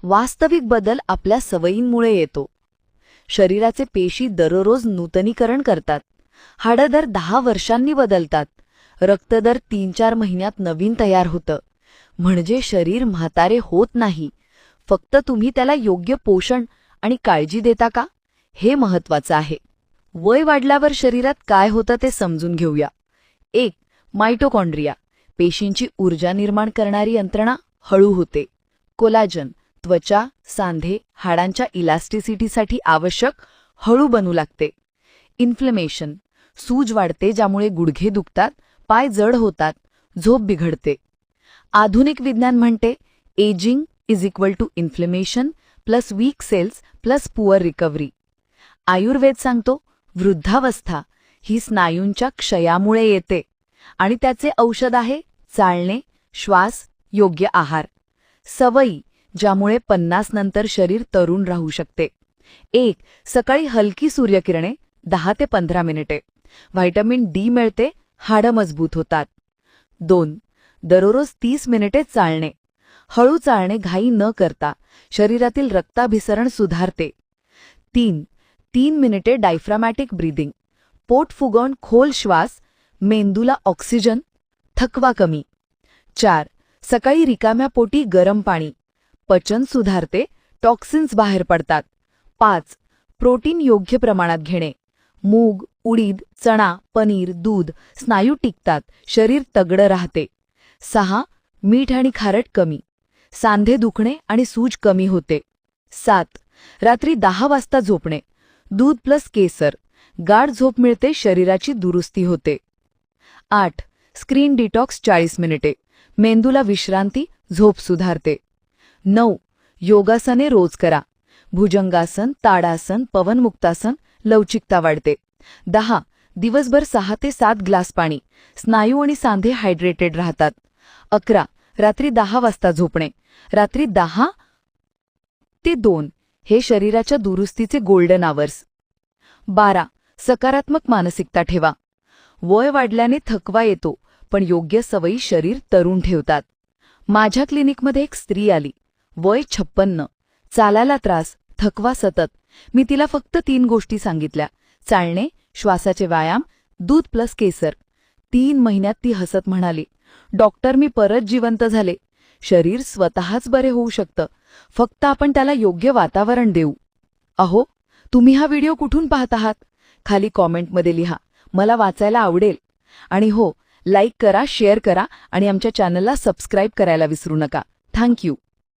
वास्तविक बदल आपल्या सवयींमुळे येतो. शरीराचे पेशी दररोज नूतनीकरण करतात. हाडं दर 10 वर्षांनी बदलतात. रक्त दर 3-4 महिन्यात नवीन तयार होतं. म्हणजे शरीर म्हातारे होत नाही. फक्त तुम्ही त्याला योग्य पोषण आणि काळजी देता का, हे महत्वाचं आहे. वय वाढल्यावर शरीरात काय होतं ते समजून घेऊया. 1. मायटोकॉन्ड्रिया, पेशींची ऊर्जा निर्माण करणारी यंत्रणा हळू होते. कोलाजन, त्वचा, सांधे, हाडांच्या इलास्टिसिटीसाठी आवश्यक, हळू बनू लागते. इन्फ्लेमेशन, सूज वाढते ज्यामुळे गुडघे दुखतात, पाय जड होतात, झोप बिघडते. आधुनिक विज्ञान म्हणते ageing is equal to inflammation plus weak cells plus poor recovery. Ayurveda सांगतो वृद्धावस्था ही स्नायूंच्या क्षयामुळे येते आणि त्याचे औषध आहे चालणे, श्वास, योग्य आहार, सवयी, ज्यामुळे 50 नंतर शरीर तरुण राहू शकते. 1. सकाळी हलकी सूर्यकिरणे 10 ते 15 मिनिटे. व्हिटॅमिन डी मिळते, हाडं मजबूत होतात. 2. दररोज 30 मिनिटे चालणे. हळू चालणे घाई न करता शरीरातील रक्ताभिसरण सुधारते. 3 मिनिटे डायफ्रामॅटिक ब्रीदिंग. पोट फुगवून खोल श्वास, मेंदूला ऑक्सिजन, थकवा कमी. 4. सकाळी रिकाम्या पोटी गरम पाणी. पचन सुधारते, टॉक्सिन्स बाहेर पडतात. 5. प्रोटीन योग्य प्रमाणात घेणे. मूग, उडीद, चणा, पनीर, दूध, स्नायू टिकतात, शरीर तगडं राहते. 6. मीठ आणि खारट कमी. सांधे दुखणे आणि सूज कमी होते. 7. रात्री 10 वाजता झोपणे. दूध प्लस केसर. गाढ झोप मिळते, शरीराची दुरुस्ती होते. 8. स्क्रीन डिटॉक्स 40 मिनिटे. मेंदूला विश्रांती, झोप सुधारते. 9. योगासने रोज करा. भुजंगासन, ताडासन, पवनमुक्तासन, लवचिकता वाढते. 10. दिवसभर 6 ते 7 ग्लास पाणी. स्नायू आणि सांधे हायड्रेटेड राहतात. 11. रात्री 10 वाजता झोपणे. रात्री 10 ते 2 हे शरीराच्या दुरुस्तीचे गोल्डन आवर्स. 12. सकारात्मक मानसिकता ठेवा. वय वाढल्याने थकवा येतो, पण योग्य सवयी शरीर तरुण ठेवतात. माझ्या क्लिनिकमध्ये एक स्त्री आली, वय 56, चालायला त्रास, थकवा सतत. मी तिला फक्त 3 गोष्टी सांगितल्या: चालणे, श्वासाचे व्यायाम, दूध प्लस केसर. 3 महिन्यात ती हसत म्हणाली, डॉक्टर, मी परत जिवंत झाले. शरीर स्वतःच बरे होऊ शकतं, फक्त आपण त्याला योग्य वातावरण देऊ. अहो, तुम्ही हा व्हिडिओ कुठून पाहत आहात? खाली कॉमेंटमध्ये लिहा, मला वाचायला आवडेल. आणि हो, लाईक करा, शेअर करा आणि आमच्या चॅनलला सबस्क्राईब करायला विसरू नका. Thank you.